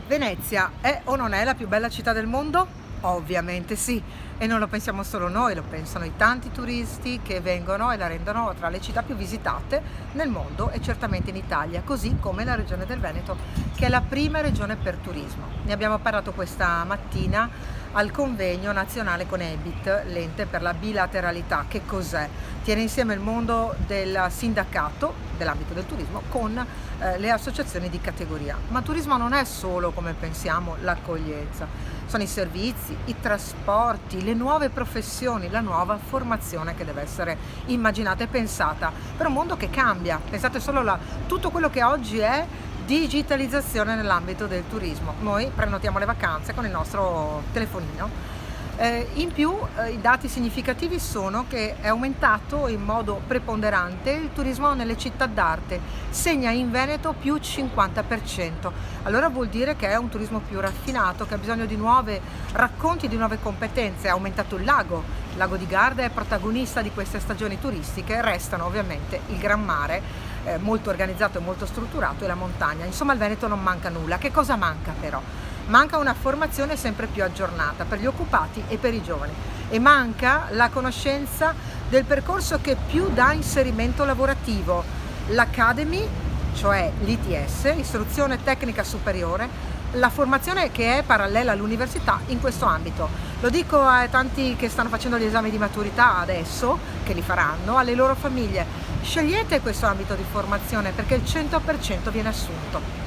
Venezia è o non è la più bella città del mondo? Ovviamente sì, e non lo pensiamo solo noi, lo pensano i tanti turisti che vengono e la rendono tra le città più visitate nel mondo e certamente in Italia, così come la regione del Veneto, che è la prima regione per turismo. Ne abbiamo parlato questa mattina al convegno nazionale con EBIT, l'ente per la bilateralità. Che cos'è? Tiene insieme il mondo del sindacato dell'ambito del turismo con le associazioni di categoria. Ma turismo non è solo, come pensiamo, l'accoglienza, sono i servizi, i trasporti, le nuove professioni, la nuova formazione che deve essere immaginata e pensata per un mondo che cambia. Pensate solo a tutto quello che oggi è digitalizzazione nell'ambito del turismo. Noi prenotiamo le vacanze con il nostro telefonino. In più i dati significativi sono che è aumentato in modo preponderante il turismo nelle città d'arte, segna in Veneto più 50%. Allora vuol dire che è un turismo più raffinato, che ha bisogno di nuovi racconti, di nuove competenze. È aumentato il lago di Garda è protagonista di queste stagioni turistiche, restano ovviamente il Gran Mare, molto organizzato e molto strutturato, e la montagna. Insomma, al Veneto non manca nulla. Che cosa manca però? Manca una formazione sempre più aggiornata per gli occupati e per i giovani, e manca la conoscenza del percorso che più dà inserimento lavorativo, l'Academy, cioè l'ITS, istruzione tecnica superiore, la formazione che è parallela all'università in questo ambito. Lo dico a tanti che stanno facendo gli esami di maturità adesso, che li faranno, alle loro famiglie: scegliete questo ambito di formazione perché il 100% viene assunto.